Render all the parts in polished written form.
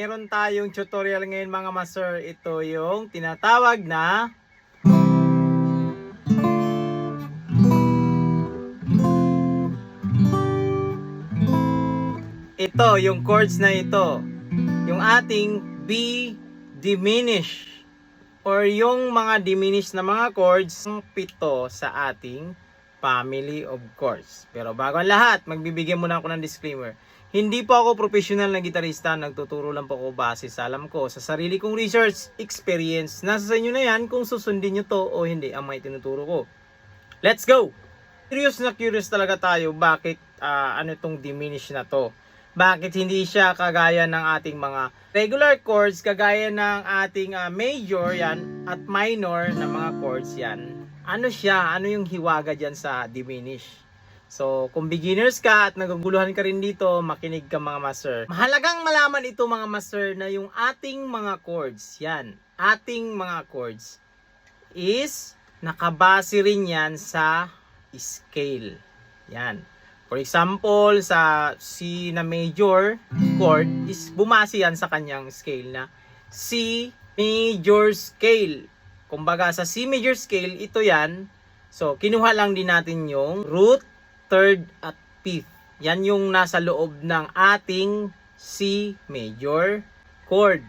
Meron tayong tutorial ngayon mga master. Ito yung tinatawag na yung chords na ito. Yung ating B diminished or yung mga diminished na mga chords, pito sa ating family of chords. Pero bago ang lahat, magbibigyan muna ako ng disclaimer. Hindi po ako professional na gitarista, nagtuturo lang po ako base sa alam ko, sa sarili kong research, experience. Nasa sa inyo na yan kung susundin nyo to o hindi ang may tinuturo ko. Let's go! Curious talaga tayo bakit ano itong diminish na to. Bakit hindi siya kagaya ng ating mga regular chords, kagaya ng ating major yan at minor na mga chords yan. Ano siya? Ano yung hiwaga dyan sa diminish? So, kung beginners ka at naguguluhan ka rin dito, makinig ka mga master. Mahalagang malaman ito mga master na yung ating mga chords, yan, ating mga chords is nakabase rin yan sa scale. Yan. For example, sa C na major chord is bumase yan sa kanyang scale na C major scale. Kumbaga sa C major scale, ito yan. So, kinuha lang din natin yung root, third at fifth. Yan yung nasa loob ng ating C major chord.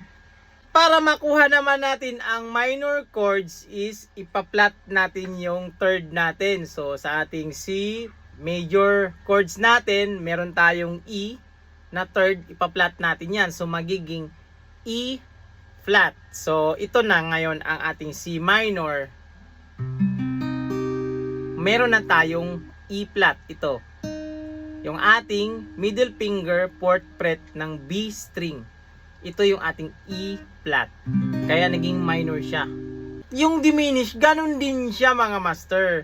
Para makuha naman natin ang minor chords is ipa-flat natin yung third natin. So sa ating C major chords natin, meron tayong E na third, ipa-flat natin yan. So magiging E flat. So ito na ngayon ang ating C minor. Meron na tayong E flat ito. Yung ating middle finger fourth fret ng B string. Ito yung ating E flat. Kaya naging minor siya. Yung diminish, ganun din siya mga master.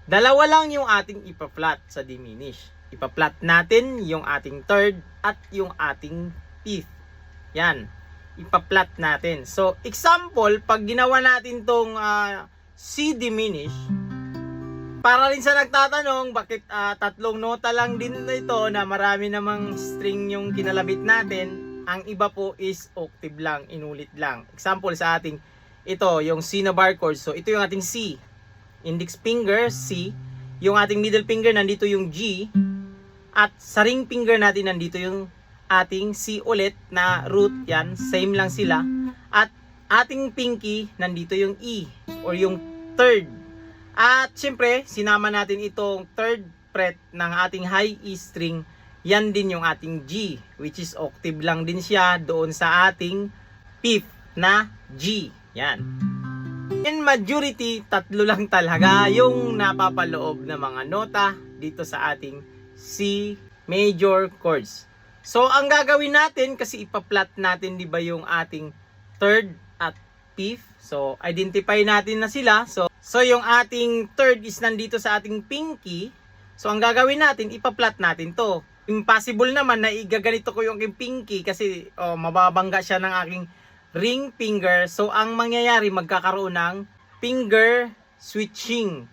Dalawa lang yung ating ipa-flat sa diminish. Ipa-flat natin yung ating third at yung ating fifth. Yan. Ipa-flat natin. So, example, pag ginawa natin tong C diminish, para rin sa nagtatanong, bakit tatlong nota lang din ito na marami namang string yung kinalabit natin. Ang iba po is octave lang, inulit lang. Example sa ating, ito yung C na bar chord. So ito yung ating C. Index finger, C. Yung ating middle finger, nandito yung G. At sa ring finger natin, nandito yung ating C ulit na root. Yan, same lang sila. At ating pinky, nandito yung E or yung third. At syempre, sinama natin itong third fret ng ating high E string. Yan din yung ating G, which is octave lang din siya doon sa ating fifth na G. Yan. In majority, tatlo lang talaga yung napapaloob na mga nota dito sa ating C major chords. So, ang gagawin natin, kasi ipa-flat natin, di ba, yung ating third at fifth. So, identify natin na sila. So yung ating third is nandito sa ating pinky. So, ang gagawin natin, ipa-flat natin to. Impossible naman na igaganito ko yung aking pinky kasi mababangga siya ng aking ring finger. So, ang mangyayari, magkakaroon ng finger switching.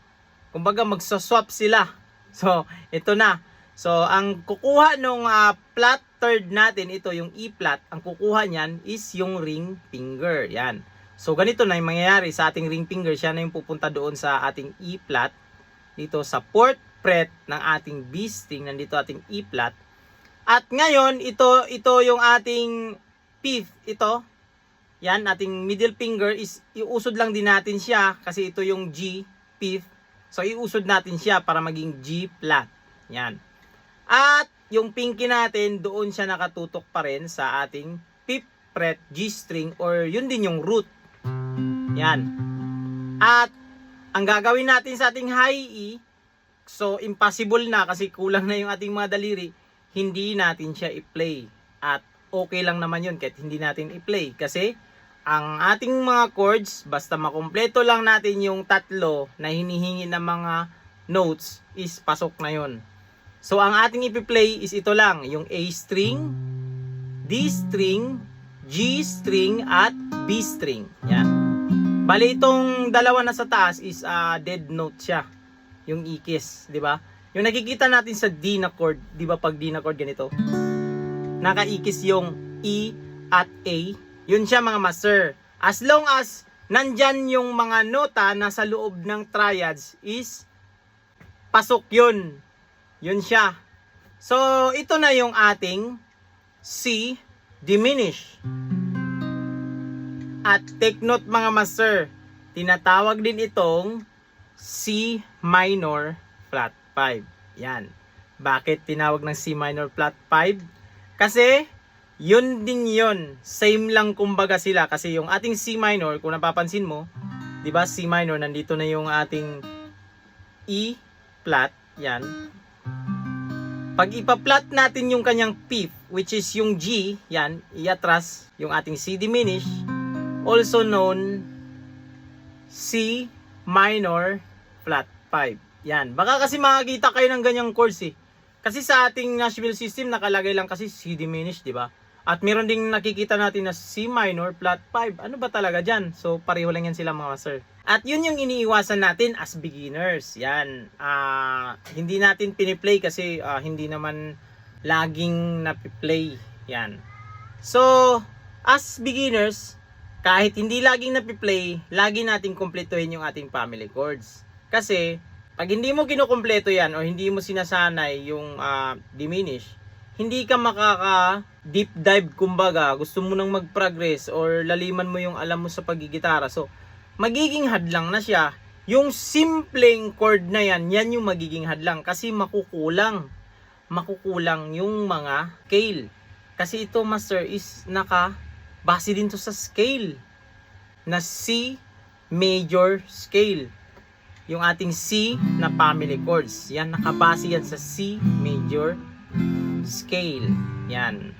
Kumbaga, magsaswap sila. So, ito na. So, ang kukuha nung flat third natin, ito yung E flat. Ang kukuha niyan is yung ring finger. Yan. So, ganito na yung mangyayari sa ating ring finger. Siya na yung pupunta doon sa ating E flat. Dito sa fourth fret ng ating B string. Nandito ating E flat. At ngayon, ito yung ating fifth. Ito. Yan, ating middle finger is iusod lang din natin siya. Kasi ito yung G, fifth. So, iusod natin siya para maging G flat. Yan. At yung pinky natin, doon siya nakatutok pa rin sa ating fifth fret G string or yun din yung root. Yan. At ang gagawin natin sa ating high E, so impossible na kasi kulang na yung ating mga daliri, hindi natin siya i-play. At okay lang naman yun kahit hindi natin i-play. Kasi ang ating mga chords, basta makumpleto lang natin yung tatlo na hinihingi ng mga notes, is pasok na yun. So ang ating i-play is ito lang, yung A string, D string, G string, at B string. Yan. Bali itong dalawa na sa taas is dead note siya. Yung E keys, di ba? Yung nakikita natin sa D na chord, di ba pag D na chord ganito? Naka-E keys yung E at A. Yun siya mga master. As long as nandyan yung mga nota na sa loob ng triads is pasok yun. Yun siya. So, ito na yung ating C diminished. At take note mga master, tinatawag din itong C minor flat 5. Yan. Bakit tinawag ng C minor flat 5? Kasi yun din yun. Same lang kumbaga sila. Kasi yung ating C minor, kung napapansin mo, di ba C minor, nandito na yung ating E flat. Yan. Pag ipa-flat natin yung kanyang fifth, which is yung G, yan, iatras yung ating C diminished, also known C minor flat 5. Yan. Baka kasi makakita kayo ng ganyang chords eh. Kasi sa ating Nashville system nakalagay lang kasi C diminished, di ba? At meron ding nakikita natin na C minor flat 5. Ano ba talaga diyan? So pareho lang yan sila mga master. At yun yung iniiwasan natin as beginners. Yan. Hindi natin piniplay kasi hindi naman laging napiplay. Yan. So as beginners, kahit hindi laging napiplay, lagi nating kumpletuhin yung ating family chords. Kasi pag hindi mo kinukumpleto yan o hindi mo sinasanay yung diminish, hindi ka makaka deep dive kumbaga, gusto mo nang mag-progress or laliman mo yung alam mo sa paggigitara. So, magiging hadlang na siya. Yung simpleng chord na yan, yan yung magiging hadlang kasi makukulang. Makukulang yung mga scale. Kasi ito master is base din to sa scale na C major scale. Yung ating C na family chords. Yan, nakabase yan sa C major scale. Yan.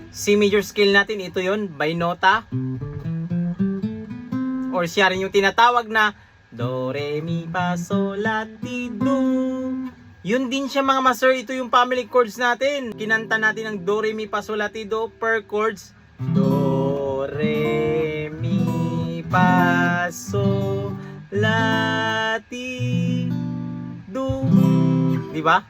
C major scale natin, ito yon by nota. Or siya rin yung tinatawag na Do, Re, Mi, Fa, Sol, La, Ti, Do. Yun din siya mga master, ito yung family chords natin. Kinanta natin ang Do, Re, Mi, Fa, Sol, La, Ti, Do per chords. Do, Re, Mi, Fa, Sol, La, Ti, Do. Diba?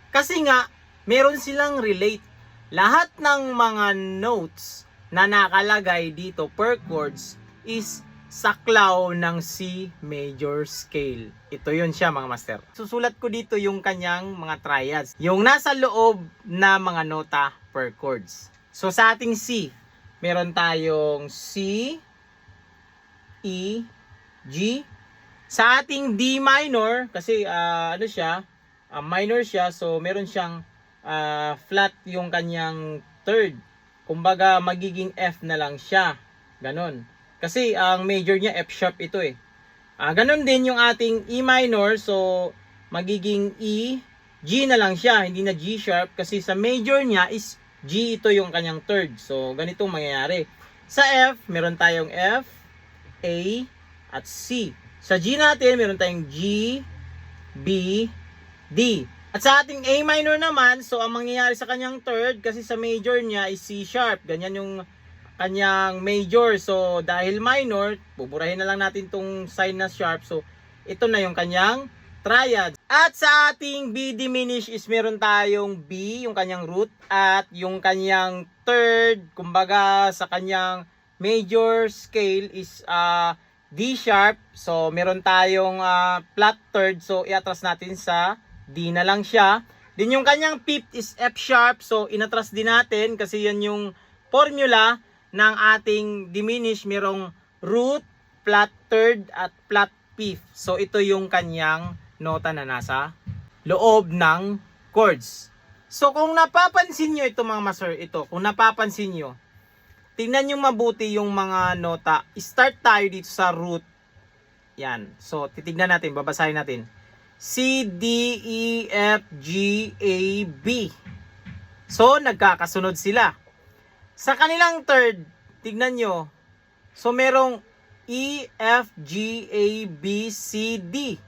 Kasi nga, meron silang relate. Lahat ng mga notes na nakalagay dito per chords is saklaw ng C major scale. Ito yun siya mga master. Susulat ko dito yung kanyang mga triads. Yung nasa loob na mga nota per chords. So sa ating C, meron tayong C, E, G. Sa ating D minor, kasi ano siya, minor siya, so meron siyang flat yung kanyang third. Kumbaga magiging F na lang siya. Ganon. Kasi ang major niya F sharp ito eh. Ganon din yung ating E minor, so magiging E, G na lang siya, hindi na G sharp kasi sa major niya is G, ito yung kanyang third. So ganitong mangyayari. Sa F, meron tayong F, A, at C. Sa G natin, meron tayong G, B, D. At sa ating A minor naman, so ang mangyayari sa kanyang third, kasi sa major niya is C sharp. Ganyan yung kanyang major. So dahil minor, buburahin na lang natin tong sign na sharp. So ito na yung kanyang triad. At sa ating B diminished is meron tayong B, yung kanyang root, at yung kanyang third, kumbaga sa kanyang major scale is D sharp. So meron tayong flat third, so iatras natin sa D na lang siya. Din yung kanyang fifth is F sharp, so inatras din natin kasi yan yung formula ng ating diminished. Merong root, flat third, at flat fifth. So ito yung kanyang nota na nasa loob ng chords. So kung napapansin nyo ito mga master, ito, kung napapansin nyo, tingnan nyo mabuti yung mga nota. Start tayo dito sa root. Yan. So titignan natin, babasahin natin. C, D, E, F, G, A, B. So nagkakasunod sila. Sa kanilang third, tignan nyo. So merong E, F, G, A, B, C, D.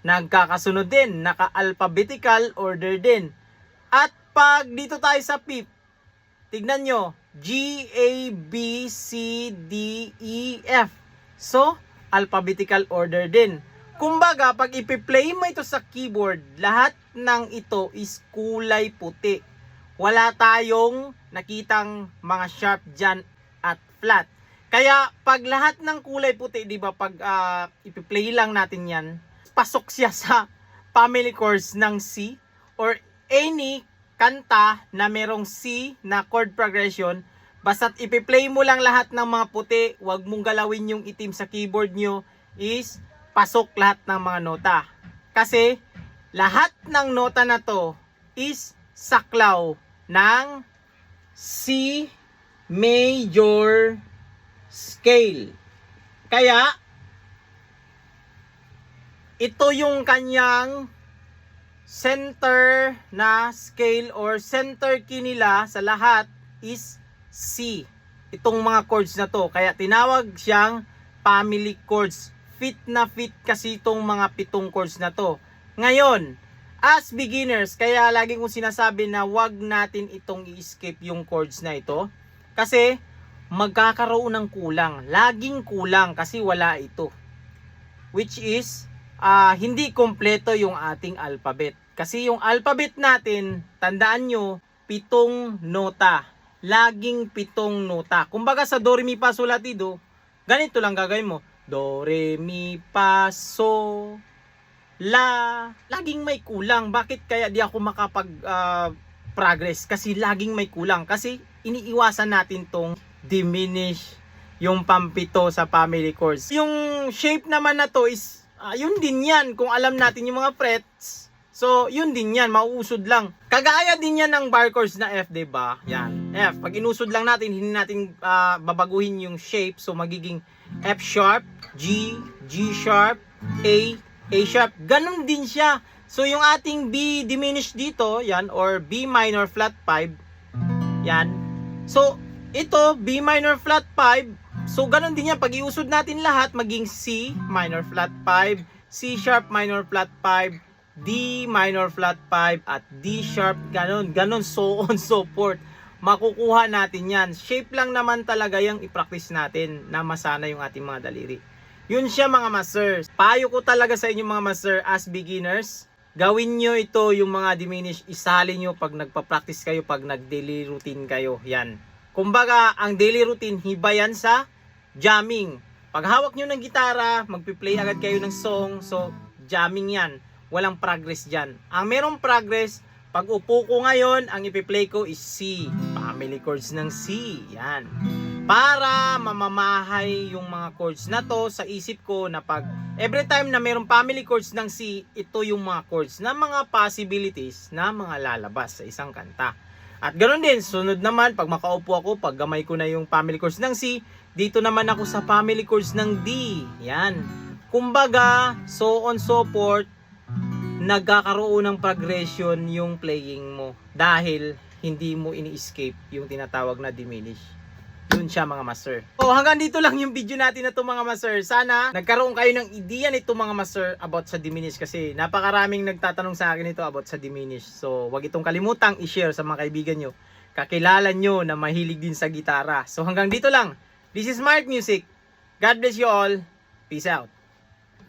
Nagkakasunod din. Naka-alphabetical order din. At pag dito tayo sa fifth, tignan nyo. G, A, B, C, D, E, F. So, alphabetical order din. Kumbaga, pag ipi-play mo ito sa keyboard, lahat ng ito is kulay puti. wala tayong nakitang mga sharp dyan at flat. Kaya pag lahat ng kulay puti, di ba, pag ipi-play lang natin yan, pasok siya sa family chords ng C or any kanta na merong C na chord progression. Basta't ipi-play mo lang lahat ng mga puti, wag mong galawin yung itim sa keyboard nyo, is pasok lahat ng mga nota. Kasi lahat ng nota na to is saklaw ng C major scale. Kaya ito yung kanyang center na scale or center key nila sa lahat is C. Itong mga chords na to. Kaya tinawag siyang family chords. Fit na fit kasi itong mga 7 chords na to. Ngayon, as beginners, kaya lagi kong sinasabi na wag natin itong i-skip yung chords na ito. Kasi magkakaroon ng kulang. Laging kulang kasi wala ito. Which is, hindi kompleto yung ating alphabet. Kasi yung alphabet natin, tandaan nyo, 7 nota. Laging 7 nota. Kumbaga sa do, re, mi, fa, sol, la, ti, do, ganito lang gagawin mo. Do, re, mi, fa, so, la. Laging may kulang. Bakit kaya di ako makapag progress? Kasi laging may kulang. Kasi iniiwasan natin tong diminish yung pampito sa family chords. Yung shape naman na to is yun din yan. Kung alam natin yung mga frets, so yun din yan, mauusod lang. Kagaya din yan ng bar chords na F, diba? Yan, F. Pag inusod lang natin, hindi natin babaguhin yung shape. So magiging F sharp, G, G sharp, A sharp. Ganon din siya. So yung ating B diminished dito, yan, or B minor flat 5, yan. So ito, B minor flat 5. So ganon din yan. Pag iusod natin lahat, maging C minor flat 5, C sharp minor flat 5, D minor flat 5, at D sharp, ganon, so on, so forth. Makukuha natin yan. Shape lang naman talaga yung i-practice natin na masana yung ating mga daliri. Yun siya mga master. Payo ko talaga sa inyo mga master as beginners. Gawin nyo ito yung mga diminish. Isalin nyo pag nagpa-practice kayo, pag nag-daily routine kayo. Yan. Kumbaga, ang daily routine, hiba yan sa jamming. Pag hawak nyo ng gitara, magpi-play agad kayo ng song. So, jamming yan. Walang progress dyan. Ang merong progress, pag upo ko ngayon, ang ipi-play ko is C. Family chords ng C. Yan. Para mamamahay yung mga chords na to sa isip ko na pag every time na merong family chords ng C, ito yung mga chords na mga possibilities na mga lalabas sa isang kanta. At ganoon din, sunod naman, pag makaupo ako, pag gamay ko na yung family chords ng C, dito naman ako sa family chords ng D. Yan. Kumbaga, so on so forth, nagkakaroon ng progression yung playing mo. Dahil hindi mo ini-escape yung tinatawag na diminish. Yun siya mga master. So hanggang dito lang yung video natin na to mga master. Sana nagkaroon kayo ng idea nito mga master about sa diminish. Kasi napakaraming nagtatanong sa akin ito about sa diminish. So wag itong kalimutang i-share sa mga kaibigan nyo. Kakilala nyo na mahilig din sa gitara. So hanggang dito lang. This is Mark Music. God bless you all. Peace out.